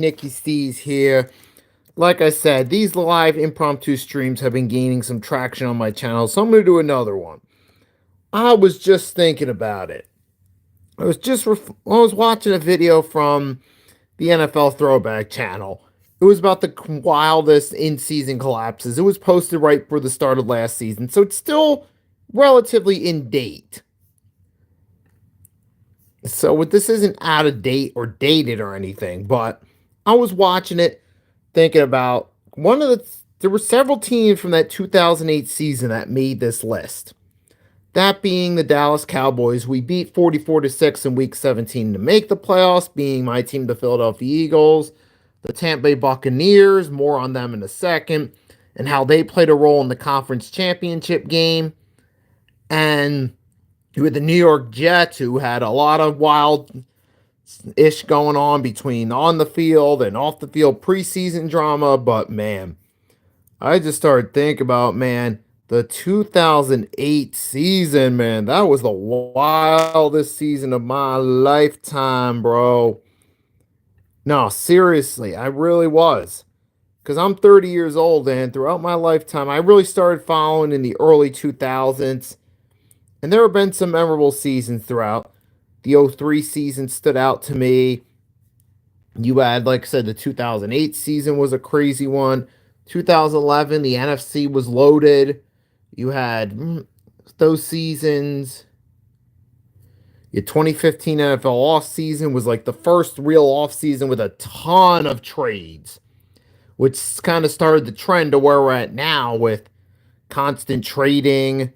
Nicky Stees here. Like I said, these live impromptu streams have been gaining some traction on my channel, so I'm going to do another one. I was just thinking about it. I was watching a video from the NFL Throwback channel. It was about the wildest in-season collapses. It was posted right for the start of last season, so it's still relatively in date. So this isn't out of date or dated or anything, but I was watching it thinking about there were several teams from that 2008 season that made this list. That being the Dallas Cowboys, we beat 44-6 in week 17 to make the playoffs, being my team, the Philadelphia Eagles, the Tampa Bay Buccaneers, more on them in a second, and how they played a role in the conference championship game. And with the New York Jets, who had a lot of wild ish going on between on the field and off the field preseason drama. But man, I just started thinking about, man, the 2008 season, man. That was the wildest season of my lifetime, bro. No, seriously, I really was. Because I'm 30 years old, and throughout my lifetime, I really started following in the early 2000s. And there have been some memorable seasons throughout. The '03 season stood out to me. You had, like I said, the 2008 season was a crazy one. 2011, the NFC was loaded. You had those seasons. Your 2015 NFL offseason was like the first real offseason with a ton of trades, which kind of started the trend to where we're at now with constant trading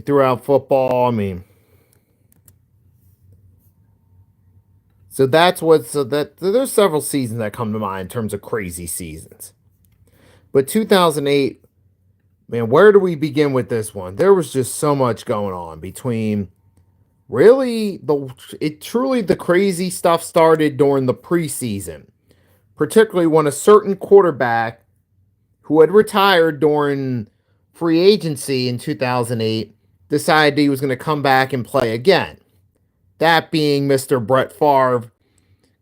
throughout football. I mean, there's several seasons that come to mind in terms of crazy seasons. But 2008, man, where do we begin with this one? There was just so much going on between truly the crazy stuff started during the preseason, particularly when a certain quarterback who had retired during free agency in 2008 decided he was going to come back and play again. That being Mr. Brett Favre.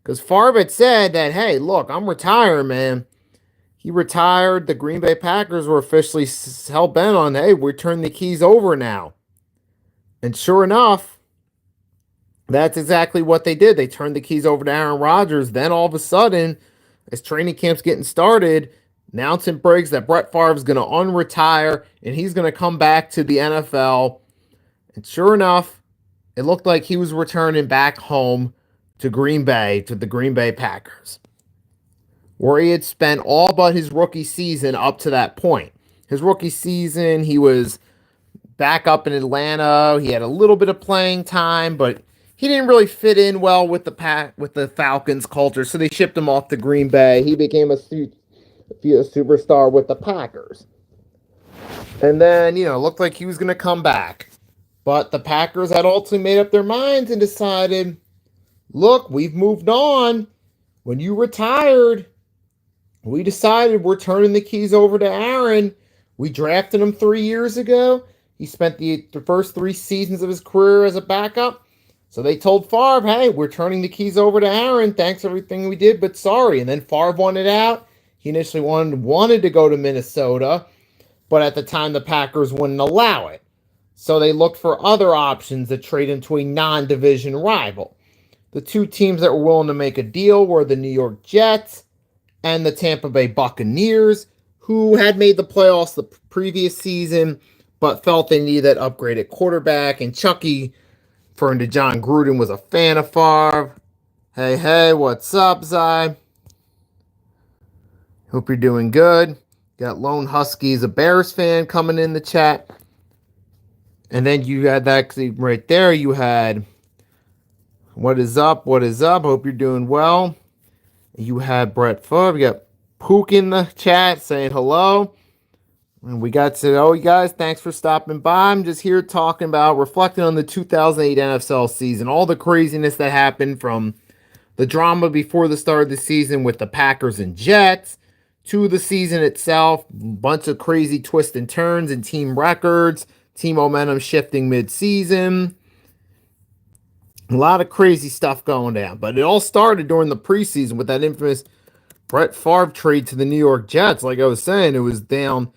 Because Favre had said that, hey, look, I'm retiring, man. He retired. The Green Bay Packers were officially hell bent on, hey, we're turning the keys over now. And sure enough, that's exactly what they did. They turned the keys over to Aaron Rodgers. Then all of a sudden, as training camp's getting started, announcement breaks that Brett Favre is going to unretire and he's going to come back to the NFL. And sure enough, it looked like he was returning back home to Green Bay, to the Green Bay Packers, where he had spent all but his rookie season up to that point. His rookie season, he was back up in Atlanta. He had a little bit of playing time, but he didn't really fit in well with the Falcons culture, so they shipped him off to Green Bay. He became a superstar with the Packers. And then, it looked like he was going to come back. But the Packers had ultimately made up their minds and decided, look, we've moved on. When you retired, we decided we're turning the keys over to Aaron. We drafted him 3 years ago. He spent the first 3 seasons of his career as a backup. So they told Favre, hey, we're turning the keys over to Aaron. Thanks for everything we did, but sorry. And then Favre wanted out. He initially wanted to go to Minnesota, but at the time the Packers wouldn't allow it. So they looked for other options to trade him to a non-division rival. The 2 teams that were willing to make a deal were the New York Jets and the Tampa Bay Buccaneers, who had made the playoffs the previous season, but felt they needed that upgraded quarterback. And Chucky, referring to John Gruden, was a fan of Favre. Hey, what's up, Zy? Hope you're doing good. Got Lone Huskies, a Bears fan, coming in the chat. And then you had that right there. You had, what is up? Hope you're doing well. You had Brett Favre. You got Pook in the chat saying hello. And we got to, you guys, thanks for stopping by. I'm just here talking about, reflecting on the 2008 NFL season. All the craziness that happened from the drama before the start of the season with the Packers and Jets to the season itself. Bunch of crazy twists and turns and team records. Team momentum shifting mid-season. A lot of crazy stuff going down. But it all started during the preseason with that infamous Brett Favre trade to the New York Jets, like I was saying, it was down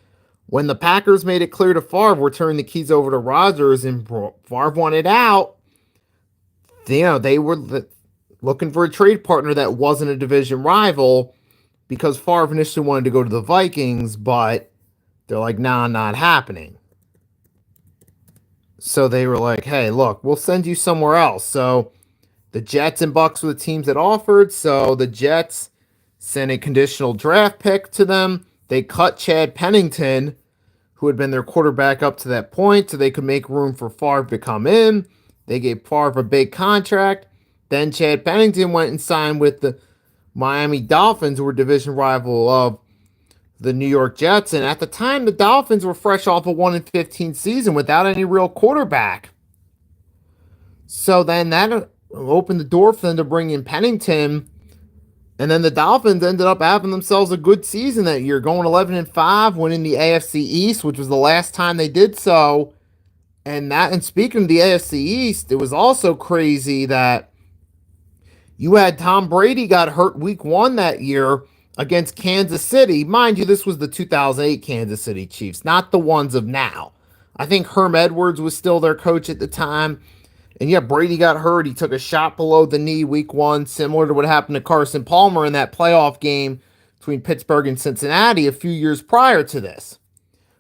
when the Packers made it clear to Favre we're turning the keys over to Rodgers and Favre wanted out. They were looking for a trade partner that wasn't a division rival because Favre initially wanted to go to the Vikings, but they're like, nah, not happening. So they were like, hey, look, we'll send you somewhere else. So the Jets and Bucks were the teams that offered. So the Jets sent a conditional draft pick to them. They cut Chad Pennington, who had been their quarterback up to that point, so they could make room for Favre to come in. They gave Favre a big contract. Then Chad Pennington went and signed with the Miami Dolphins, who were division rival of the New York Jets. And at the time, the Dolphins were fresh off a 1-15 season without any real quarterback. So then that opened the door for them to bring in Pennington. And then the Dolphins ended up having themselves a good season that year, going 11-5, winning the AFC East, which was the last time they did so. And speaking of the AFC East, it was also crazy that you had Tom Brady got hurt week 1 that year against Kansas City. Mind you, this was the 2008 Kansas City Chiefs, not the ones of now. I think Herm Edwards was still their coach at the time. And yeah, Brady got hurt. He took a shot below the knee week 1, similar to what happened to Carson Palmer in that playoff game between Pittsburgh and Cincinnati a few years prior to this.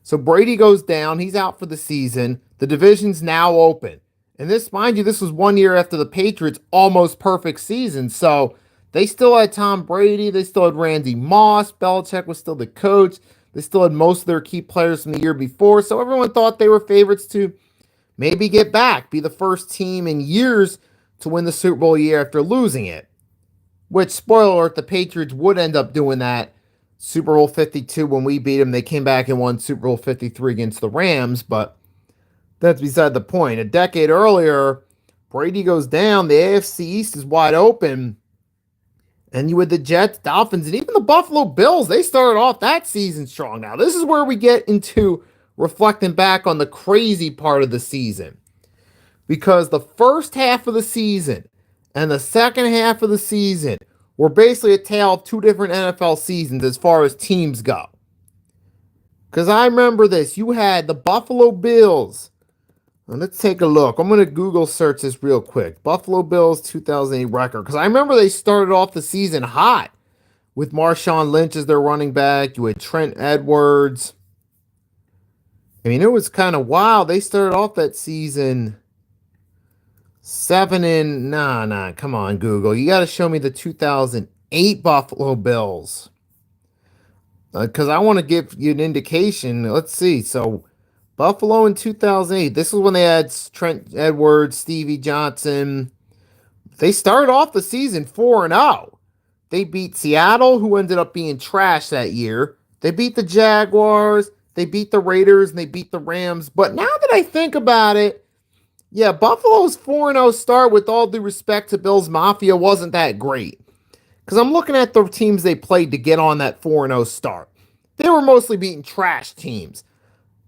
So Brady goes down. He's out for the season. The division's now open. And this, mind you, this was 1 year after the Patriots' almost perfect season. So they still had Tom Brady. They still had Randy Moss. Belichick was still the coach. They still had most of their key players from the year before. So everyone thought they were favorites to maybe get back, be the first team in years to win the Super Bowl year after losing it. Which, spoiler alert, the Patriots would end up doing that. Super Bowl 52, when we beat them, they came back and won Super Bowl 53 against the Rams, but that's beside the point. A decade earlier, Brady goes down, the AFC East is wide open, and you had the Jets, Dolphins, and even the Buffalo Bills, they started off that season strong. Now, this is where we get into reflecting back on the crazy part of the season, because the first half of the season and the second half of the season were basically a tale of two different NFL seasons as far as teams go. Because I remember this. You had the Buffalo Bills. Now let's take a look. I'm going to Google search this real quick. Buffalo Bills 2008 record. Because I remember they started off the season hot with Marshawn Lynch as their running back. You had Trent Edwards. I mean, it was kind of wild. They started off that season 7-. Come on, Google. You got to show me the 2008 Buffalo Bills. Because I want to give you an indication. Let's see. So, Buffalo in 2008. This is when they had Trent Edwards, Stevie Johnson. They started off the season 4-0. They beat Seattle, who ended up being trash that year. They beat the Jaguars. They beat the Raiders, and they beat the Rams. But now that I think about it, yeah, Buffalo's 4-0 start, with all due respect to Bills Mafia, wasn't that great. Because I'm looking at the teams they played to get on that 4-0 start. They were mostly beating trash teams.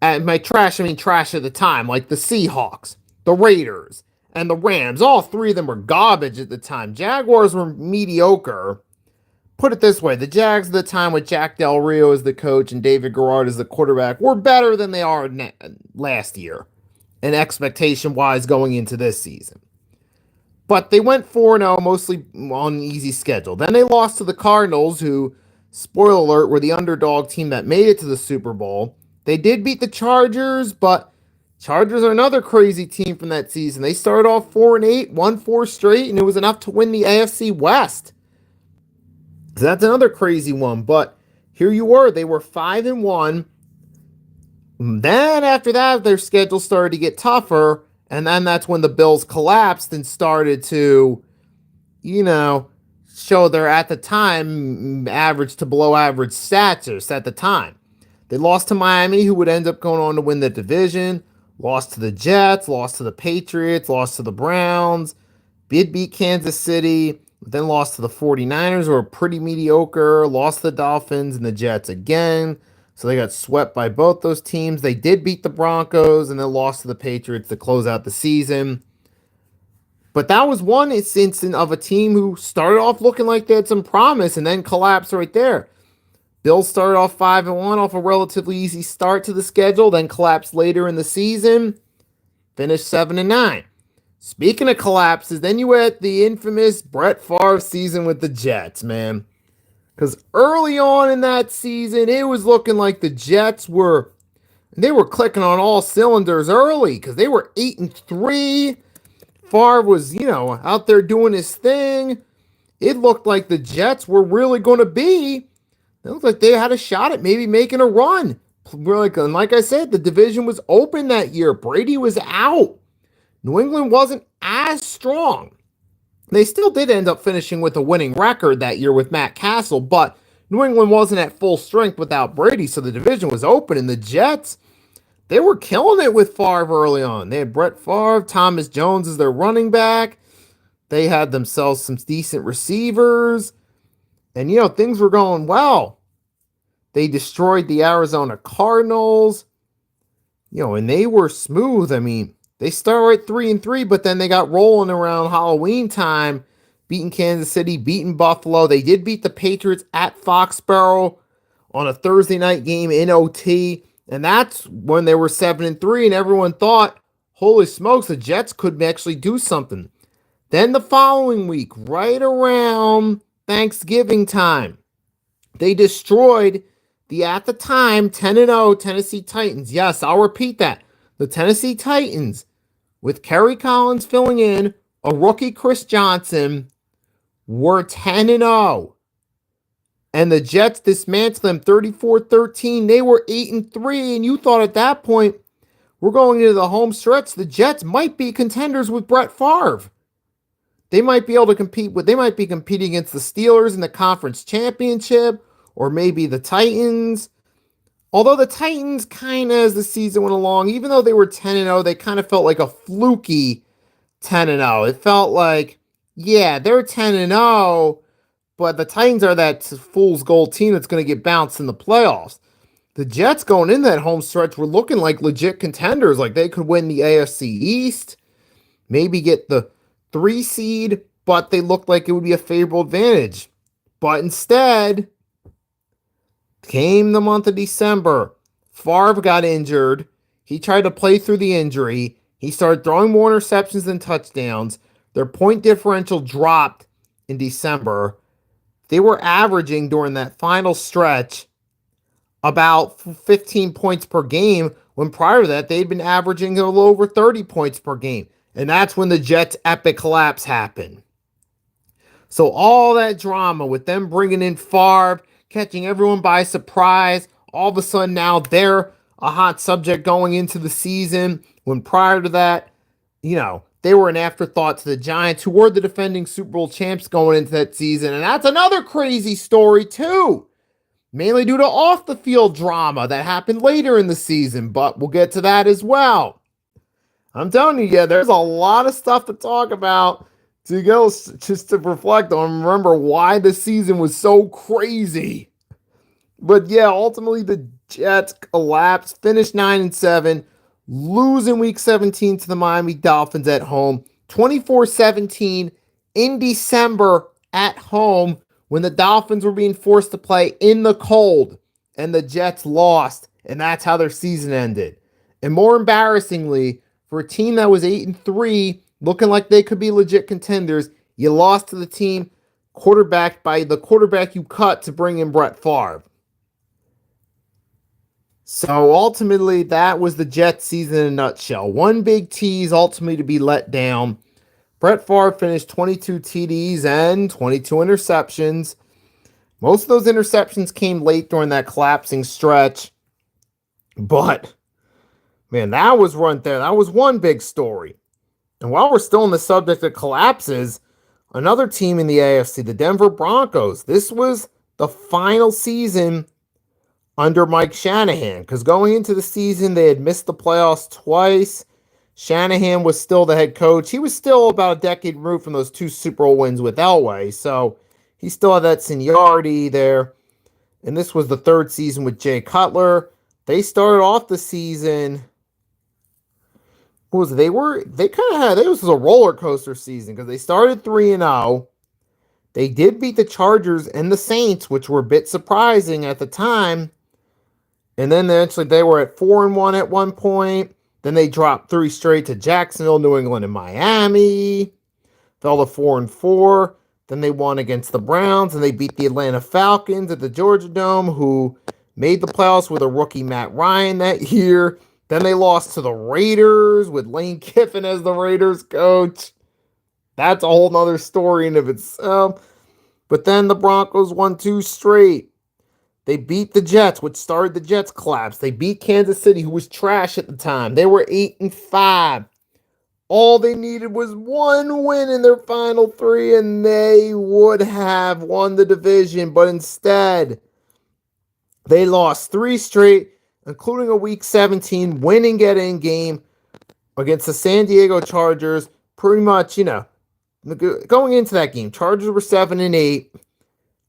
And by trash, I mean trash at the time, like the Seahawks, the Raiders, and the Rams. All three of them were garbage at the time. Jaguars were mediocre. Put it this way, the Jags at the time with Jack Del Rio as the coach and David Garrard as the quarterback were better than they are last year, and expectation-wise going into this season. But they went 4-0, mostly on an easy schedule. Then they lost to the Cardinals, who, spoiler alert, were the underdog team that made it to the Super Bowl. They did beat the Chargers, but Chargers are another crazy team from that season. They started off 4-8, won 4 straight, and it was enough to win the AFC West. So that's another crazy one. But here you were. They were 5-1. Then after that, their schedule started to get tougher. And then that's when the Bills collapsed and started to, show their, at the time, average to below average status at the time. They lost to Miami, who would end up going on to win the division. Lost to the Jets, lost to the Patriots, lost to the Browns. Did beat Kansas City, then lost to the 49ers, who were pretty mediocre. Lost to the Dolphins and the Jets again. So they got swept by both those teams. They did beat the Broncos and then lost to the Patriots to close out the season. But that was one instance of a team who started off looking like they had some promise and then collapsed right there. Bills started off 5-1 off a relatively easy start to the schedule, then collapsed later in the season, finished 7-9. Speaking of collapses, then you had the infamous Brett Favre season with the Jets, man. Because early on in that season, it was looking like the Jets were clicking on all cylinders early because they were 8-3. Favre was, out there doing his thing. It looked like the Jets were really going to be. It looked like they had a shot at maybe making a run. Like I said, the division was open that year. Brady was out. New England wasn't as strong. They still did end up finishing with a winning record that year with Matt Castle, but New England wasn't at full strength without Brady, so the division was open, and the Jets, they were killing it with Favre early on. They had Brett Favre, Thomas Jones as their running back. They had themselves some decent receivers, and, things were going well. They destroyed the Arizona Cardinals, and they were smooth. I mean, they started at 3-3, but then they got rolling around Halloween time, beating Kansas City, beating Buffalo. They did beat the Patriots at Foxborough on a Thursday night game in OT, and that's when they were 7-3, and everyone thought, holy smokes, the Jets could actually do something. Then the following week, right around Thanksgiving time, they destroyed the, at the time, 10-0 Tennessee Titans. Yes, I'll repeat that. The Tennessee Titans, with Kerry Collins filling in, a rookie Chris Johnson, were 10-0. And the Jets dismantled them 34-13. They were 8-3, and you thought at that point, we're going into the home stretch. The Jets might be contenders with Brett Favre. They might be able to they might be competing against the Steelers in the conference championship, or maybe the Titans. Although the Titans kind of, as the season went along, even though they were 10-0, they kind of felt like a fluky 10-0. It felt like, yeah, they're 10-0, but the Titans are that fool's gold team that's going to get bounced in the playoffs. The Jets going in that home stretch were looking like legit contenders, like they could win the AFC East, maybe get the 3 seed, but they looked like it would be a favorable advantage. But instead, came the month of December. Favre got injured. He tried to play through the injury. He started throwing more interceptions than touchdowns. Their point differential dropped in December. They were averaging during that final stretch about 15 points per game, when prior to that, they'd been averaging a little over 30 points per game. And that's when the Jets' epic collapse happened. So all that drama with them bringing in Favre, catching everyone by surprise, all of a sudden now they're a hot subject going into the season, when prior to that, they were an afterthought to the Giants, who were the defending Super Bowl champs going into that season. And that's another crazy story too, mainly due to off-the-field drama that happened later in the season, but we'll get to that as well. I'm telling you, yeah, there's a lot of stuff to talk about, to go just to reflect on, remember why the season was so crazy. But yeah, ultimately the Jets collapsed, finished 9-7, losing week 17 to the Miami Dolphins at home, 24-17 in December at home, when the Dolphins were being forced to play in the cold, and the Jets lost, and that's how their season ended. And more embarrassingly, for a team that was 8-3, looking like they could be legit contenders, you lost to the team quarterbacked by the quarterback you cut to bring in Brett Favre. So ultimately, that was the Jets season in a nutshell. One big tease, ultimately to be let down. Brett Favre finished 22 TDs and 22 interceptions. Most of those interceptions came late during that collapsing stretch. But, man, that was right there. That was one big story. And while we're still on the subject of collapses, another team in the AFC, the Denver Broncos, this was the final season under Mike Shanahan, because going into the season, they had missed the playoffs twice. Shanahan was still the head coach. He was still about a decade removed from those 2 Super Bowl wins with Elway, so he still had that seniority there. And this was the 3rd season with Jay Cutler. They started off the season Who was it? They kind of had, this was a roller coaster season because they started 3-0. They did beat the Chargers and the Saints, which were a bit surprising at the time. And then eventually they were at 4-1 at one point. Then they dropped 3 straight to Jacksonville, New England, and Miami. Fell to 4-4. Then they won against the Browns, and they beat the Atlanta Falcons at the Georgia Dome, who made the playoffs with a rookie Matt Ryan that year. Then they lost to the Raiders with Lane Kiffin as the Raiders coach. That's a whole nother story in of itself. But then the Broncos won 2 straight. They beat the Jets, which started the Jets' collapse. They beat Kansas City, who was trash at the time. They were 8-5. All they needed was 1 win in their final 3, and they would have won the division. But instead, they lost 3 straight, including a Week 17 winning get-in game against the San Diego Chargers. Pretty much, going into that game, Chargers were 7-8,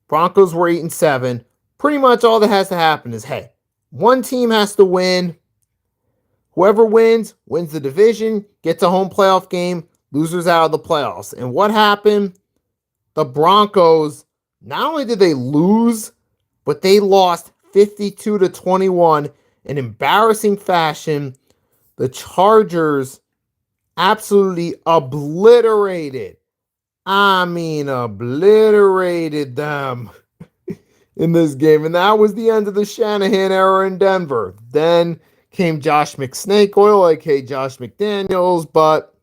Broncos were 8-7. Pretty much all that has to happen is, hey, one team has to win. Whoever wins the division, gets a home playoff game, losers out of the playoffs. And what happened? The Broncos, not only did they lose, but they lost 52-21 in embarrassing fashion. The Chargers absolutely obliterated them in this game. And that was the end of the Shanahan era in Denver. Then came Josh McSnakeoil, aka Josh McDaniels. But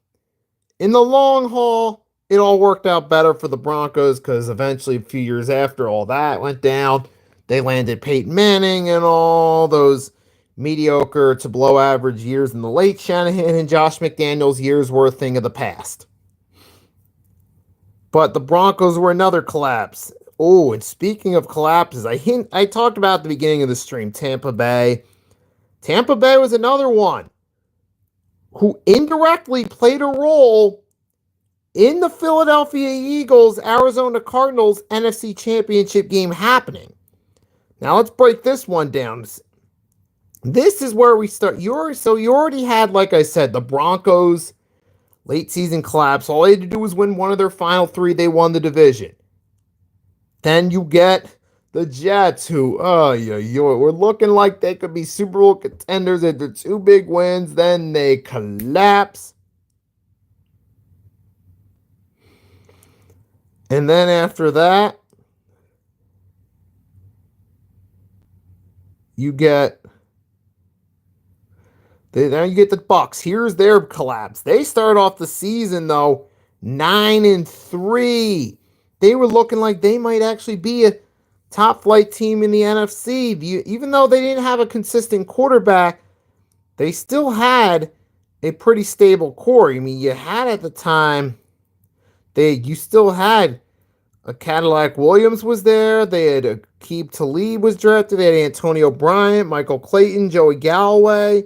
in the long haul, it all worked out better for the Broncos because eventually, a few years after all that went down, they landed Peyton Manning and all those mediocre to below average years in the late Shanahan and Josh McDaniels years were a thing of the past. But the Broncos were another collapse. Oh, and speaking of collapses, I talked about at the beginning of the stream, Tampa Bay. Tampa Bay was another one who indirectly played a role in the Philadelphia Eagles, Arizona Cardinals NFC Championship game happening. Now let's break this one down. This is where we start. You already had, like I said, the Broncos late season collapse. All they had to do was win one of their final 3. They won the division. Then you get the Jets, who, we're looking like they could be Super Bowl contenders at their 2 big wins. Then they collapse. And then after that, you get the Bucs. Here's their collapse. They start off the season, though, 9-3. They were looking like they might actually be a top flight team in the NFC. Even though they didn't have a consistent quarterback, they still had a pretty stable core. I mean, you had at the time, you still had a Cadillac Williams was there. They had Aqib Talib was drafted. They had Antonio Bryant, Michael Clayton, Joey Galloway.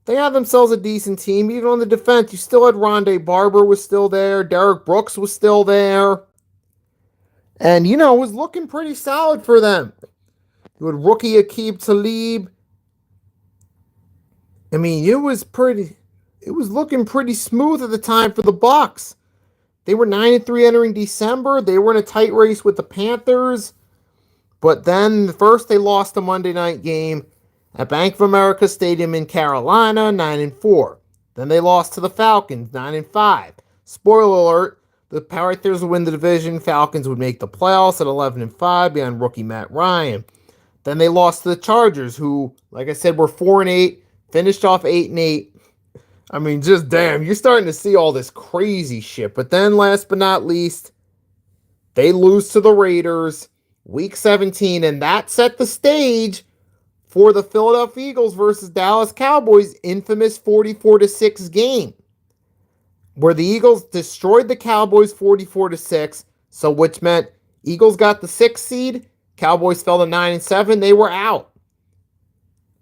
They had themselves a decent team. Even on the defense, you still had Rondé Barber was still there. Derek Brooks was still there. And, it was looking pretty solid for them. You had rookie Aqib Talib. I mean, it was looking pretty smooth at the time for the Bucs. They were 9-3 entering December. They were in a tight race with the Panthers. But then first they lost a Monday night game at Bank of America Stadium in Carolina, 9-4. Then they lost to the Falcons, 9-5. Spoiler alert, the Panthers would win the division. Falcons would make the playoffs at 11-5 behind rookie Matt Ryan. Then they lost to the Chargers, who, like I said, were 4-8, finished off 8-8. I mean, just damn, you're starting to see all this crazy shit. But then, last but not least, they lose to the Raiders, Week 17, and that set the stage for the Philadelphia Eagles versus Dallas Cowboys' infamous 44-6 game, where the Eagles destroyed the Cowboys 44-6, so which meant Eagles got the 6th seed, Cowboys fell to 9-7, they were out.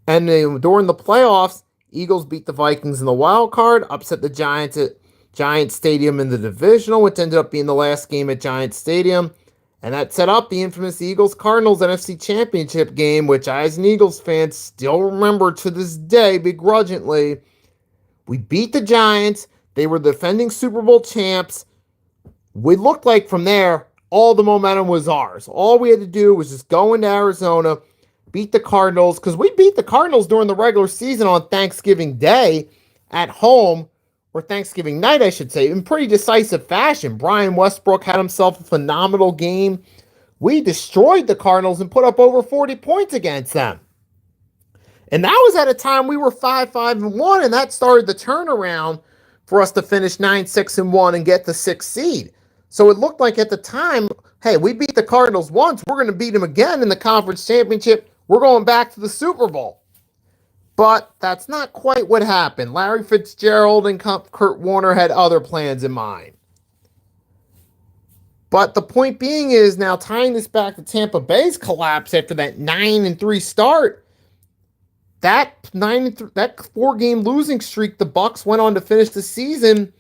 And during the playoffs, Eagles beat the Vikings in the wild card, upset the Giants at Giants Stadium in the divisional, which ended up being the last game at Giants Stadium. And that set up the infamous Eagles-Cardinals NFC Championship game, which I, as an Eagles fan, still remember to this day begrudgingly, We beat the Giants. They were defending Super Bowl champs. We looked like from there, all the momentum was ours. All we had to do was just go into Arizona, beat the Cardinals, because we beat the Cardinals during the regular season on Thanksgiving Day at home, or Thanksgiving night, I should say, in pretty decisive fashion. Brian Westbrook had himself a phenomenal game. We destroyed the Cardinals and put up over 40 points against them. And that was at a time we were 5-5-1, and that started the turnaround for us to finish 9-6-1 and get the 6th seed. So it looked like at the time, hey, we beat the Cardinals once, we're going to beat them again in the conference championship. We're going back to the Super Bowl. But that's not quite what happened. Larry Fitzgerald and Kurt Warner had other plans in mind. But the point being is, now tying this back to Tampa Bay's collapse after that 9-3 start, that 4-game losing streak the Bucs went on to finish the season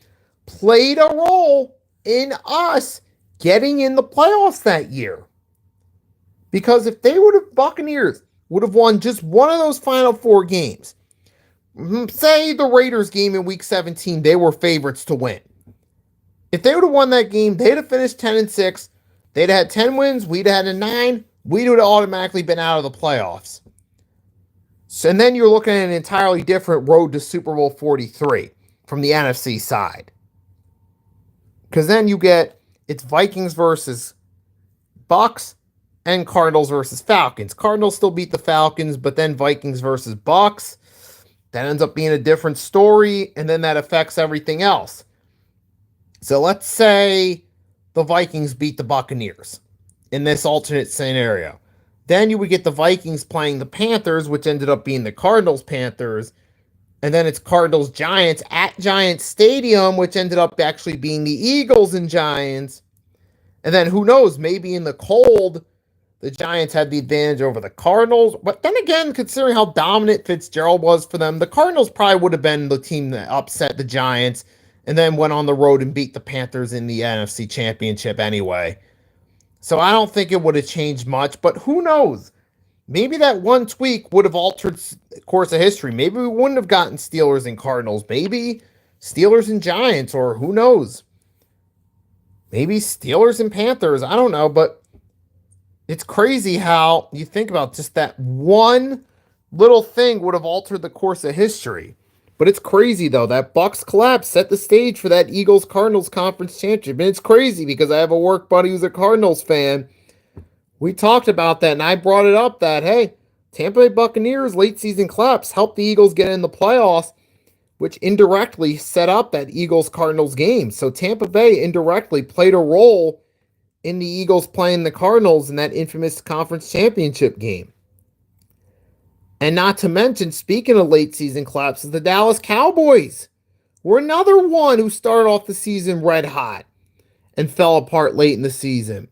played a role in us getting in the playoffs that year. Because if Buccaneers would have won just one of those final 4 games, say the Raiders game in week 17, they were favorites to win. If they would have won that game, they'd have finished 10-6. They'd have had 10 wins. We'd have had a 9. We would have automatically been out of the playoffs. So, and then you're looking at an entirely different road to Super Bowl 43 from the NFC side. Because then you get, it's Vikings versus Bucs and Cardinals versus Falcons. Cardinals still beat the Falcons, but then Vikings versus Bucs. That ends up being a different story, and then that affects everything else. So let's say the Vikings beat the Buccaneers in this alternate scenario. Then you would get the Vikings playing the Panthers, which ended up being the Cardinals-Panthers. And then it's Cardinals-Giants at Giants Stadium, which ended up actually being the Eagles and Giants. And then who knows, maybe in the cold, the Giants had the advantage over the Cardinals. But then again, considering how dominant Fitzgerald was for them, the Cardinals probably would have been the team that upset the Giants and then went on the road and beat the Panthers in the NFC Championship anyway. So I don't think it would have changed much, but who knows? Maybe that one tweak would have altered the course of history. Maybe we wouldn't have gotten Steelers and Cardinals. Maybe Steelers and Giants, or who knows? Maybe Steelers and Panthers. I don't know, but it's crazy how you think about just that one little thing would have altered the course of history. But it's crazy, though. That Bucs collapse set the stage for that Eagles-Cardinals conference championship. And it's crazy because I have a work buddy who's a Cardinals fan. We talked about that, and I brought it up that, hey, Tampa Bay Buccaneers' late season collapse helped the Eagles get in the playoffs, which indirectly set up that Eagles-Cardinals game. So Tampa Bay indirectly played a role in the Eagles playing the Cardinals in that infamous conference championship game. And not to mention, speaking of late season collapses, the Dallas Cowboys were another one who started off the season red hot and fell apart late in the season.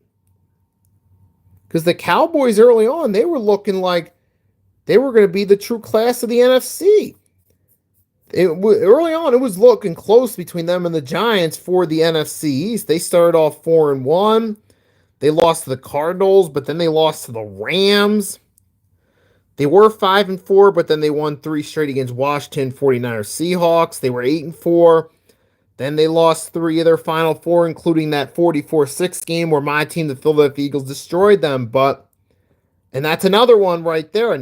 Because the Cowboys early on, they were looking like they were going to be the true class of the NFC. Early on, it was looking close between them and the Giants for the NFC East. They started off 4-1. They lost to the Cardinals, but then they lost to the Rams. They were 5-4, but then they won 3 straight against Washington, 49ers, Seahawks. They were 8-4. Then they lost 3 of their final 4, including that 44-6 game where my team, the Philadelphia Eagles, destroyed them. And that's another one right there.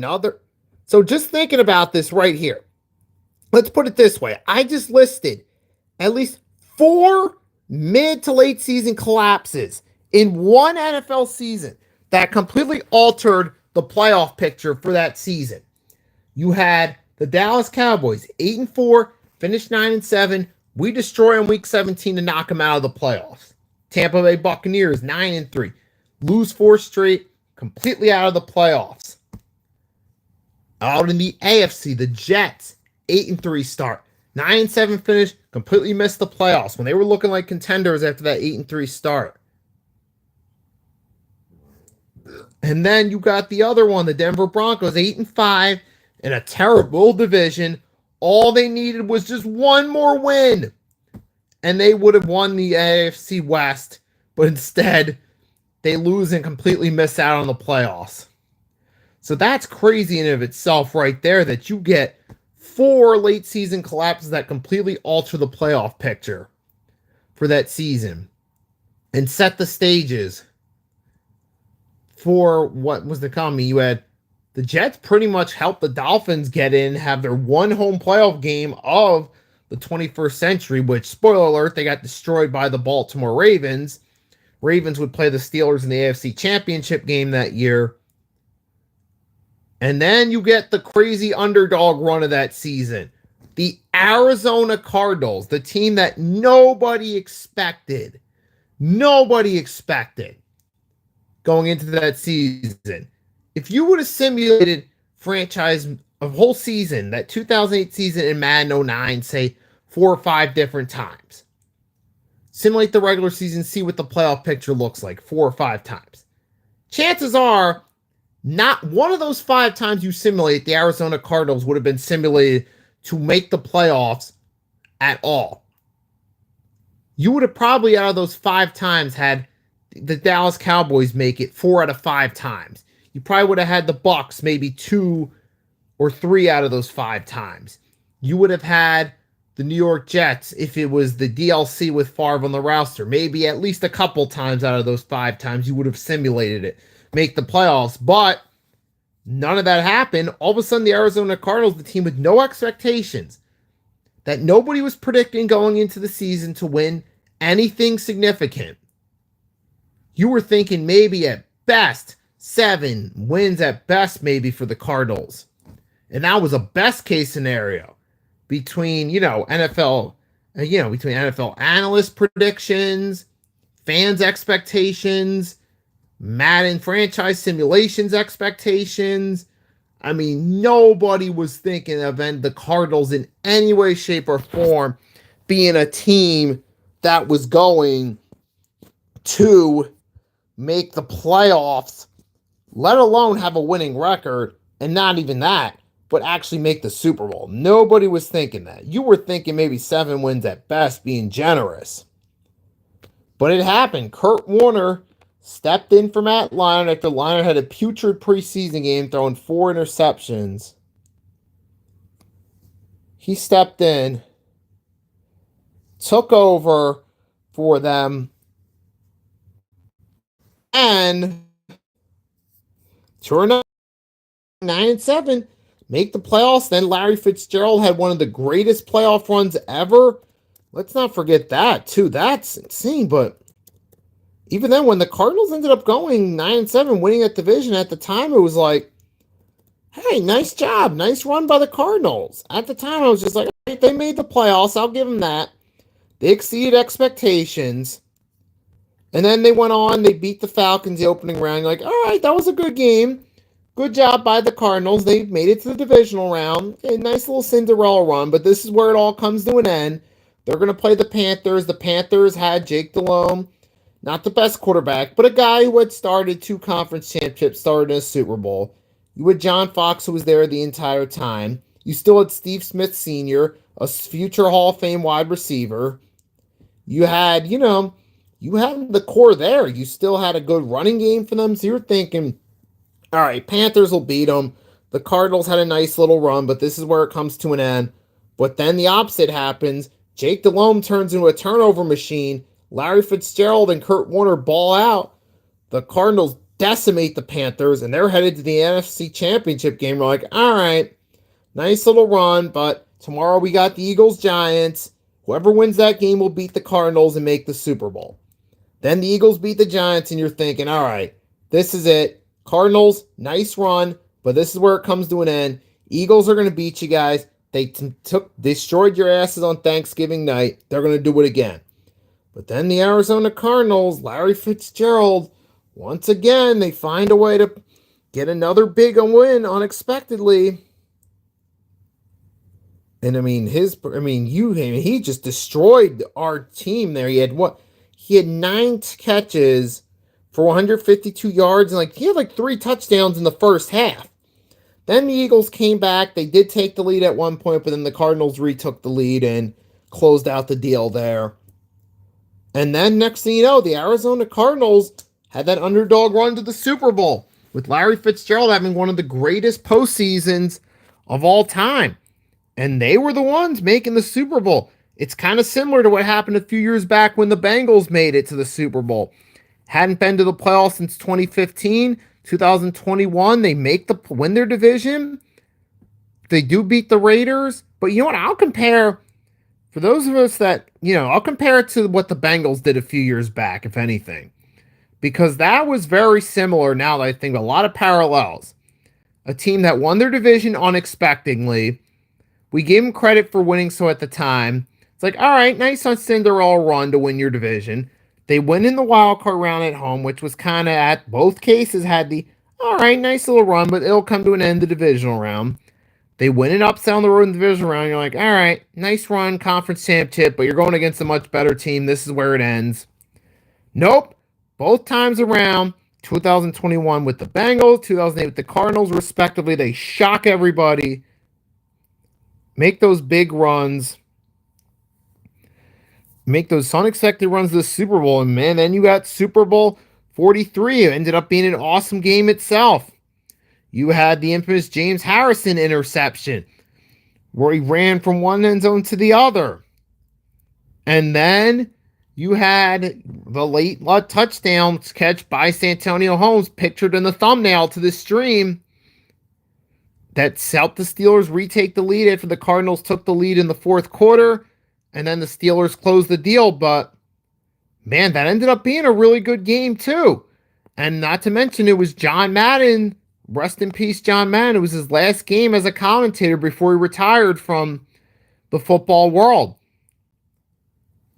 So just thinking about this right here. Let's put it this way. I just listed at least 4 mid to late season collapses in one NFL season that completely altered the playoff picture for that season. You had the Dallas Cowboys, 8-4, finished 9-7. We destroy them week 17 to knock them out of the playoffs. Tampa Bay Buccaneers, 9-3, lose 4 straight, completely out of the playoffs. Out in the AFC, the Jets, 8-3 start, 9-7 finish, completely missed the playoffs when they were looking like contenders after that 8-3 start. And then you got the other one, the Denver Broncos, 8-5 in a terrible division. All they needed was just one more win, and they would have won the AFC West. But instead, they lose and completely miss out on the playoffs. So that's crazy in and of itself right there, that you get 4 late season collapses that completely alter the playoff picture for that season and set the stages for what was to come. You had the Jets pretty much helped the Dolphins get in, have their one home playoff game of the 21st century, which, spoiler alert, they got destroyed by the Baltimore Ravens. Ravens would play the Steelers in the AFC Championship game that year. And then you get the crazy underdog run of that season. The Arizona Cardinals, the team that nobody expected going into that season. If you would have simulated franchise a whole season, that 2008 season in Madden 09, say 4 or 5 different times, simulate the regular season, see what the playoff picture looks like 4 or 5 times. Chances are, not one of those 5 times you simulate, the Arizona Cardinals would have been simulated to make the playoffs at all. You would have probably, out of those 5 times, had the Dallas Cowboys make it 4 out of 5 times. You probably would have had the Bucs maybe 2 or 3 out of those 5 times. You would have had the New York Jets, if it was the DLC with Favre on the roster, maybe at least a couple times out of those 5 times you would have simulated it, make the playoffs. But none of that happened. All of a sudden, the Arizona Cardinals, the team with no expectations, that nobody was predicting going into the season to win anything significant. You were thinking maybe at best 7 wins at best, maybe, for the Cardinals. And that was a best case scenario between, NFL analyst predictions, fans' expectations, Madden franchise simulations expectations. I mean, nobody was thinking of the Cardinals in any way, shape, or form being a team that was going to make the playoffs, let alone have a winning record, and not even that, but actually make the Super Bowl. Nobody was thinking that. You were thinking maybe 7 wins at best, being generous. But it happened. Kurt Warner stepped in for Matt Leinart after Leinart had a putrid preseason game, throwing 4 interceptions. He stepped in, took over for them, and sure enough, 9-7, make the playoffs. Then Larry Fitzgerald had one of the greatest playoff runs ever. Let's not forget that, too. That's insane. But even then, when the Cardinals ended up going 9-7, winning that division, at the time, it was like, hey, nice job. Nice run by the Cardinals. At the time, I was just like, all right, they made the playoffs. I'll give them that. They exceeded expectations. And then they went on, they beat the Falcons the opening round. You're like, all right, that was a good game. Good job by the Cardinals. They made it to the divisional round. A nice little Cinderella run, but this is where it all comes to an end. They're going to play the Panthers. The Panthers had Jake Delhomme, not the best quarterback, but a guy who had started 2 conference championships, started in a Super Bowl. You had John Fox, who was there the entire time. You still had Steve Smith Sr., a future Hall of Fame wide receiver. You had, you had the core there. You still had a good running game for them. So you're thinking, all right, Panthers will beat them. The Cardinals had a nice little run, but this is where it comes to an end. But then the opposite happens. Jake Delhomme turns into a turnover machine. Larry Fitzgerald and Kurt Warner ball out. The Cardinals decimate the Panthers, and they're headed to the NFC Championship game. We're like, all right, nice little run, but tomorrow we got the Eagles-Giants. Whoever wins that game will beat the Cardinals and make the Super Bowl. Then the Eagles beat the Giants, and you're thinking, all right, this is it. Cardinals, nice run, but this is where it comes to an end. Eagles are going to beat you guys. They destroyed your asses on Thanksgiving night. They're going to do it again. But then the Arizona Cardinals, Larry Fitzgerald, once again, they find a way to get another big win unexpectedly. And he just destroyed our team there. He had 9 catches for 152 yards, and he had 3 touchdowns in the first half. Then the Eagles came back. They did take the lead at one point, but then the Cardinals retook the lead and closed out the deal there. And then next thing you know, the Arizona Cardinals had that underdog run to the Super Bowl with Larry Fitzgerald having one of the greatest postseasons of all time. And they were the ones making the Super Bowl. It's kind of similar to what happened a few years back when the Bengals made it to the Super Bowl. Hadn't been to the playoffs since 2015, 2021. They win their division. They do beat the Raiders. But you know what? I'll compare, for those of us that, I'll compare it to what the Bengals did a few years back, if anything. Because that was very similar now that I think a lot of parallels. A team that won their division unexpectedly. We gave them credit for winning so at the time. It's like, all right, nice on Cinderella run to win your division. They win in the wild card round at home, which was kind of at both cases had the, all right, nice little run, but it'll come to an end the divisional round. They win an upset on the road in the divisional round. You're like, all right, nice run, conference championship, but you're going against a much better team. This is where it ends. Nope. Both times around, 2021 with the Bengals, 2008 with the Cardinals, respectively, they shock everybody. Make those big runs. Make those unexpected runs to the Super Bowl. And man, then you got Super Bowl 43. It ended up being an awesome game itself. You had the infamous James Harrison interception where he ran from one end zone to the other. And then you had the late touchdown catch by Santonio Holmes pictured in the thumbnail to this stream that helped the Steelers retake the lead after the Cardinals took the lead in the fourth quarter, and then the Steelers closed the deal. But, man, that ended up being a really good game, too. And not to mention, it was John Madden. Rest in peace, John Madden. It was his last game as a commentator before he retired from the football world.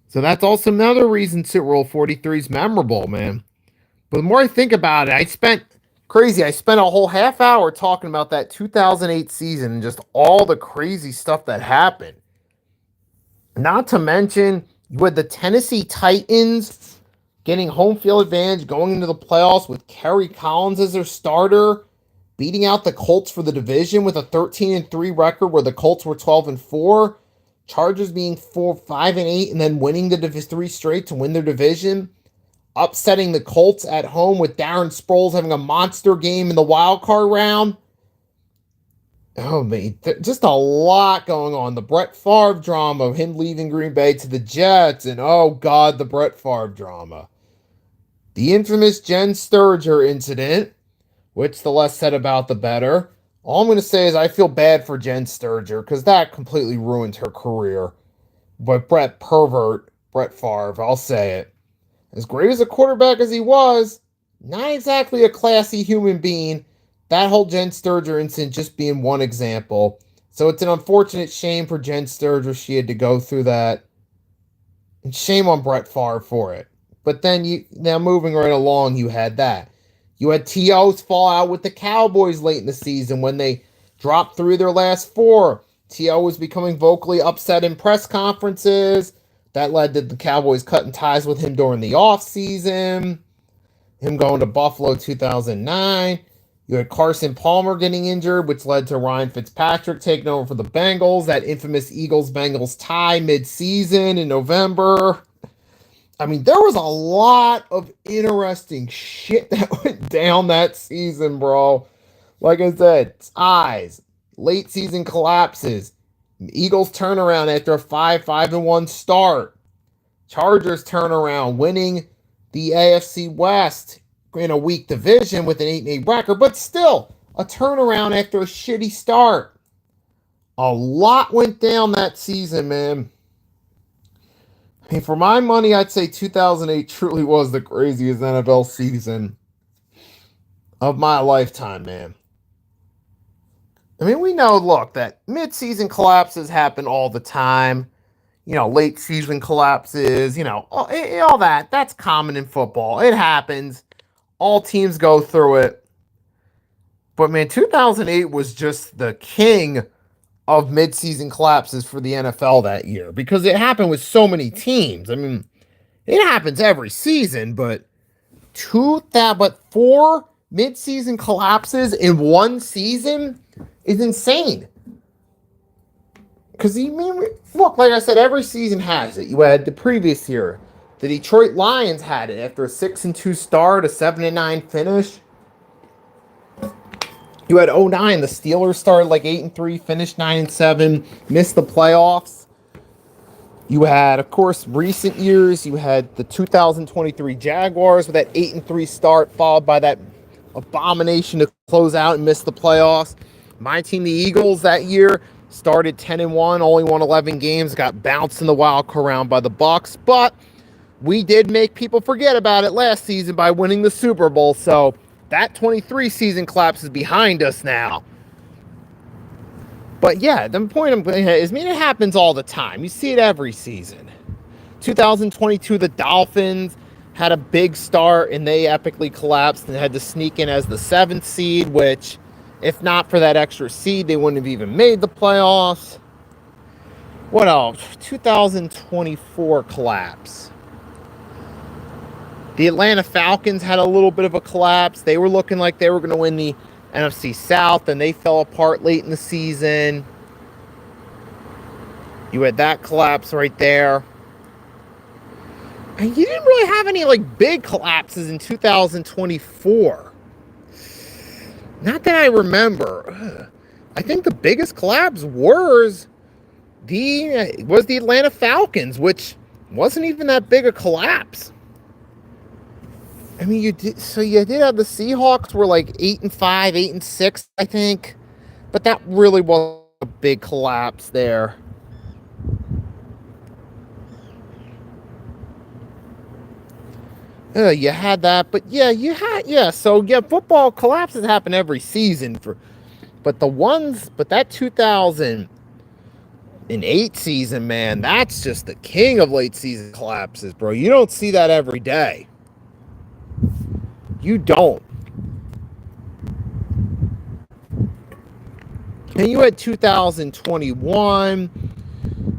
So that's also another reason Super Bowl 43 is memorable, man. But the more I think about it, I spent a whole half hour talking about that 2008 season and just all the crazy stuff that happened. Not to mention, you had the Tennessee Titans getting home field advantage going into the playoffs with Kerry Collins as their starter, beating out the Colts for the division with a 13-3 record where the Colts were 12-4. Chargers being 5-8 and then winning the 3 straight to win their division. Upsetting the Colts at home with Darren Sproles having a monster game in the wild card round. Oh, man, just a lot going on. The Brett Favre drama of him leaving Green Bay to the Jets. And, oh, God, the Brett Favre drama. The infamous Jen Sturger incident, which the less said about the better. All I'm going to say is I feel bad for Jen Sturger because that completely ruined her career. But Brett Favre, I'll say it. As great as a quarterback as he was, not exactly a classy human being. That whole Jen Sturger incident just being one example. So it's an unfortunate shame for Jen Sturger she had to go through that. And shame on Brett Favre for it. But then, now moving right along, you had that. You had T.O.'s fallout with the Cowboys late in the season when they dropped 3 of their last 4. T.O. was becoming vocally upset in press conferences. That led to the Cowboys cutting ties with him during the offseason. Him going to Buffalo 2009. You had Carson Palmer getting injured, which led to Ryan Fitzpatrick taking over for the Bengals. That infamous Eagles-Bengals tie mid-season in November. I mean, there was a lot of interesting shit that went down that season, bro. Like I said, ties, late season collapses, Eagles turnaround after a 5-1 start, Chargers turnaround, winning the AFC West in a weak division with an 8-8 record, but still a turnaround after a shitty start. A lot went down that season, man. I mean, for my money, I'd say 2008 truly was the craziest NFL season of my lifetime, man. I mean, we know, look, that mid-season collapses happen all the time. Late season collapses, all that. That's common in football. It happens. All teams go through it. But, man, 2008 was just the king of mid-season collapses for the NFL that year because it happened with so many teams. I mean, it happens every season, but 4 mid-season collapses in one season is insane. Because, look, like I said, every season has it. You had the previous year. The Detroit Lions had it after a 6-2 start, a 7-9 finish. You had '09. The Steelers started like 8-3, finished 9-7, missed the playoffs. You had, of course, recent years. You had the 2023 Jaguars with that 8-3 start, followed by that abomination to close out and miss the playoffs. My team, the Eagles, that year started 10-1, only won 11 games, got bounced in the wild card round by the Bucs, but we did make people forget about it last season by winning the Super Bowl. So that 23 season collapse is behind us now. But yeah, the point I'm getting at is, it happens all the time. You see it every season. 2022, the Dolphins had a big start and they epically collapsed and had to sneak in as the 7th seed, which, if not for that extra seed, they wouldn't have even made the playoffs. What else? 2024 collapse. The Atlanta Falcons had a little bit of a collapse. They were looking like they were going to win the NFC South, and they fell apart late in the season. You had that collapse right there. And you didn't really have any like big collapses in 2024. Not that I remember. I think the biggest collapse was the Atlanta Falcons, which wasn't even that big a collapse. I mean, you did have the Seahawks were like 8-5, 8-6, I think, but that really wasn't a big collapse there. You had that, but football collapses happen every season but that 2008 season, man, that's just the king of late season collapses, bro. You don't see that every day. You don't. And you had 2021.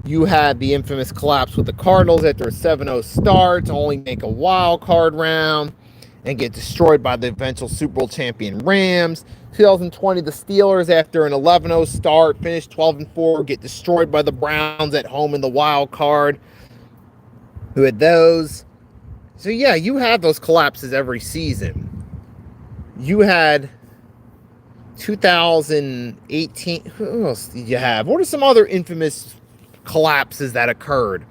You had the infamous collapse with the Cardinals after a 7-0 start to only make a wild card round and get destroyed by the eventual Super Bowl champion Rams. 2020, the Steelers, after an 11-0 start, finished 12-4, get destroyed by the Browns at home in the wild card. Who had those? So yeah, you have those collapses every season. You had 2018. Who else did you have? What are some other infamous collapses that occurred?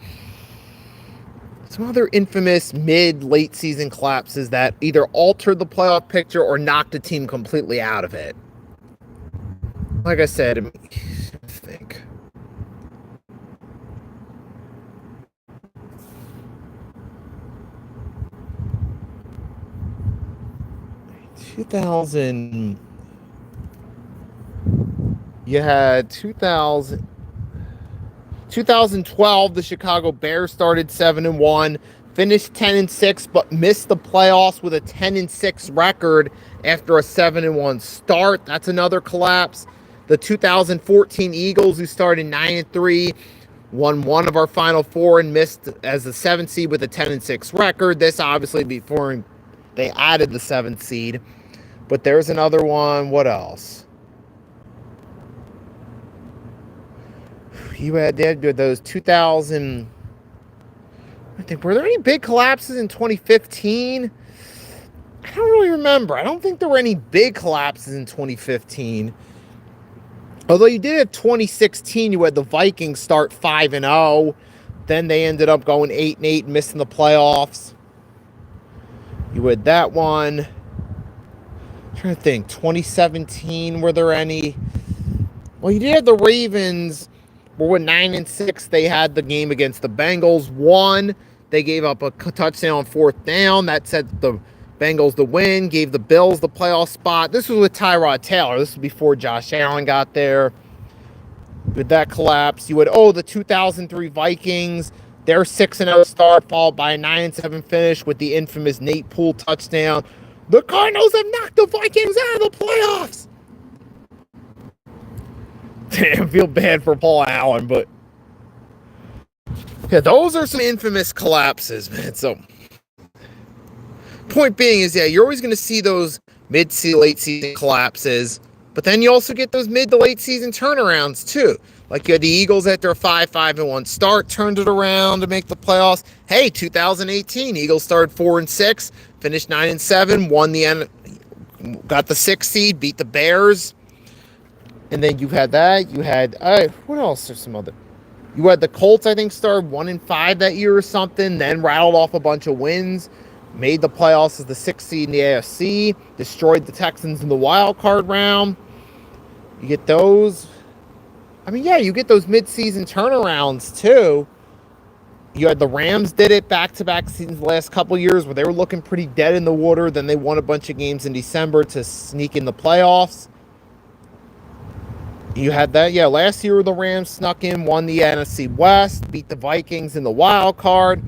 Some other infamous mid-late season collapses that either altered the playoff picture or knocked a team completely out of it. Like I said, I think 2000. You had 2012, the Chicago Bears started 7-1, finished 10-6, but missed the playoffs with a 10-6 record after a 7-1 start. That's another collapse. The 2014 Eagles, who started 9-3, won one of our final four and missed as the 7th seed with a 10-6 record. This obviously before they added the 7th seed. But there's another one. What else? You had those 2000. I think, were there any big collapses in 2015? I don't really remember. I don't think there were any big collapses in 2015. Although you did have 2016, you had the Vikings start 5-0. Then they ended up going 8-8, missing the playoffs. You had that one. I'm trying to think. 2017, were there any? Well, you did have the Ravens. Were with 9-6. They had the game against the Bengals. Won. They gave up a touchdown on 4th down. That set the Bengals the win. Gave the Bills the playoff spot. This was with Tyrod Taylor. This was before Josh Allen got there. With that collapse, you had the 2003 Vikings. Their 6-0 start followed by a 9-7 finish with the infamous Nate Poole touchdown. The Cardinals have knocked the Vikings out of the playoffs. Damn, I feel bad for Paul Allen, but yeah, those are some infamous collapses, man. So, point being is, you're always going to see those late season collapses, but then you also get those mid to late season turnarounds too. Like you had the Eagles after a 5-1 start, turned it around to make the playoffs. Hey, 2018, Eagles started 4-6, finished 9-7, won the got the 6th seed, beat the Bears. And then you had that. You had, what else? There's some other. You had the Colts, I think, started 1-5 that year or something, then rattled off a bunch of wins, made the playoffs as the 6th seed in the AFC, destroyed the Texans in the wild card round. You get those. I mean, yeah, you get those midseason turnarounds too. You had the Rams did it back-to-back seasons the last couple years where they were looking pretty dead in the water. Then they won a bunch of games in December to sneak in the playoffs. You had that, yeah. Last year the Rams snuck in, won the NFC West, beat the Vikings in the wild card.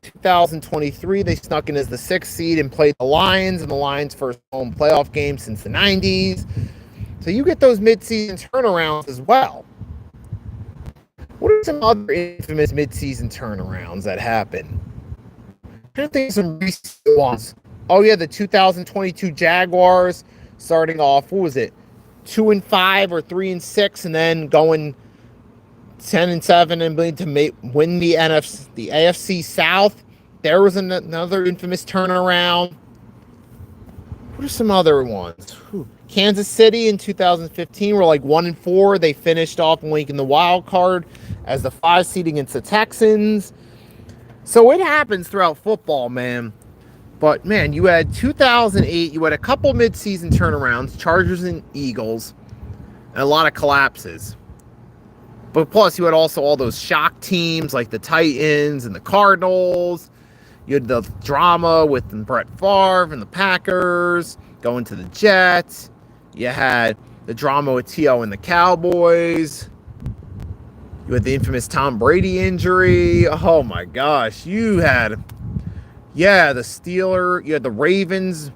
2023, they snuck in as the 6th seed and played the Lions in the Lions' first home playoff game since the 90s. So you get those midseason turnarounds as well. What are some other infamous midseason turnarounds that happen? I think some recent ones. Oh yeah, the 2022 Jaguars starting off, what was it, 2-5 or 3-6, and then going 10-7 and to win the AFC South. There was another infamous turnaround. What are some other ones? Kansas City in 2015 were like 1-4. They finished off in the wild card as the 5 seed against the Texans. So it happens throughout football, man. But man, you had 2008. You had a couple midseason turnarounds, Chargers and Eagles, and a lot of collapses. But plus, you had also all those shock teams like the Titans and the Cardinals. You had the drama with Brett Favre and the Packers going to the Jets. You had the drama with T.O. and the Cowboys. You had the infamous Tom Brady injury. Oh my gosh. You had, yeah, the Steelers. You had the Ravens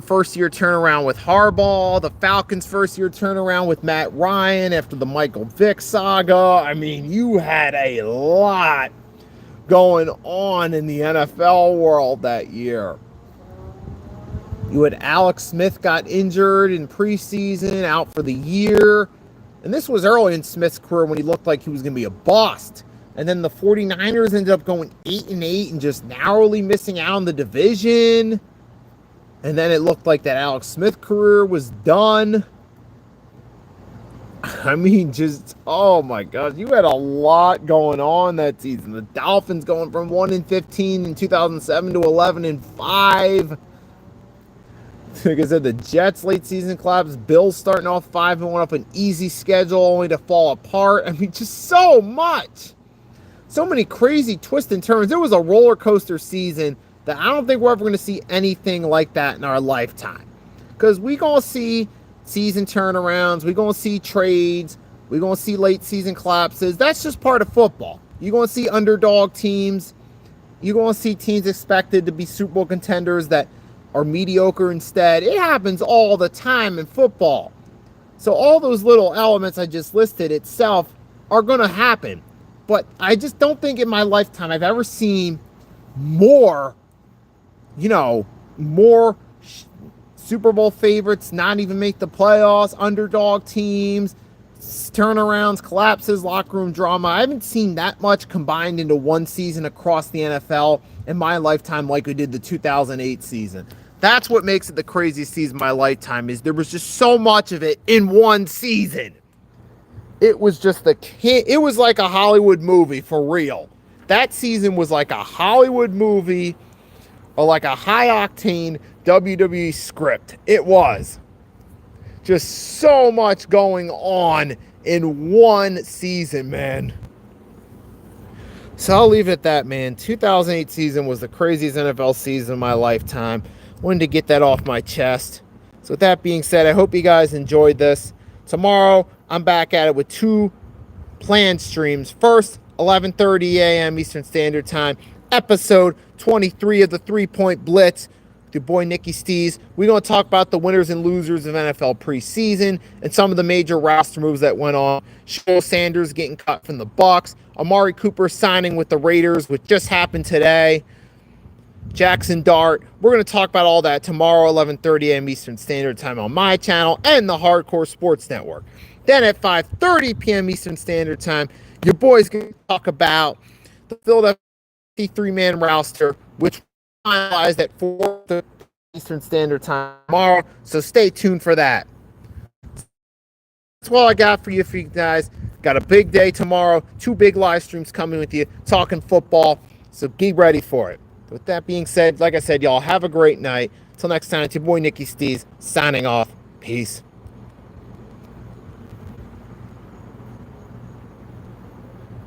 first year turnaround with Harbaugh. The Falcons first year turnaround with Matt Ryan after the Michael Vick saga. I mean, you had a lot going on in the NFL world that year. You had Alex Smith got injured in preseason, out for the year. And this was early in Smith's career when he looked like he was going to be a bust. And then the 49ers ended up going 8-8 and just narrowly missing out on the division. And then it looked like that Alex Smith career was done. I mean, just, oh my God, you had a lot going on that season. The Dolphins going from 1-15 in 2007 to 11-5. Like I said, the Jets late season collapse. Bills starting off 5-1 off an easy schedule only to fall apart. I mean, just so much. So many crazy twists and turns. It was a roller coaster season that I don't think we're ever going to see anything like that in our lifetime. Because we're going to see season turnarounds. We're going to see trades. We're going to see late season collapses. That's just part of football. You're going to see underdog teams. You're going to see teams expected to be Super Bowl contenders that are mediocre instead. It happens all the time in football. So all those little elements I just listed itself are going to happen. But I just don't think in my lifetime I've ever seen more Super Bowl favorites not even make the playoffs, underdog teams, turnarounds, collapses, locker room drama. I haven't seen that much combined into one season across the NFL in my lifetime like we did the 2008 season. That's what makes it the craziest season of my lifetime, is there was just so much of it in one season. It was just it was like a Hollywood movie for real. That season was like a Hollywood movie or like a high-octane WWE script. It was. Just so much going on in one season, man. So I'll leave it at that, man. 2008 season was the craziest NFL season of my lifetime. Wanted to get that off my chest. So with that being said, I hope you guys enjoyed this. Tomorrow, I'm back at it with 2 planned streams. First, 11:30 a.m. Eastern Standard Time, episode 23 of the 3-Point Blitz. Your boy Nicky Stees. We're going to talk about the winners and losers of NFL preseason and some of the major roster moves that went on. Shaul Sanders getting cut from the Bucs. Amari Cooper signing with the Raiders, which just happened today. Jackson Dart. We're going to talk about all that tomorrow, 11:30 a.m. Eastern Standard Time on my channel and the Hardcore Sports Network. Then at 5:30 p.m. Eastern Standard Time, your boy's going to talk about the Philadelphia 53-man roster, which finalized at 4 Eastern Standard Time tomorrow, so stay tuned for that. That's all I got for you guys. Got a big day tomorrow. 2 big live streams coming with you, talking football. So get ready for it. With that being said, like I said, y'all have a great night. Until next time, it's your boy Nicky Stees signing off. Peace.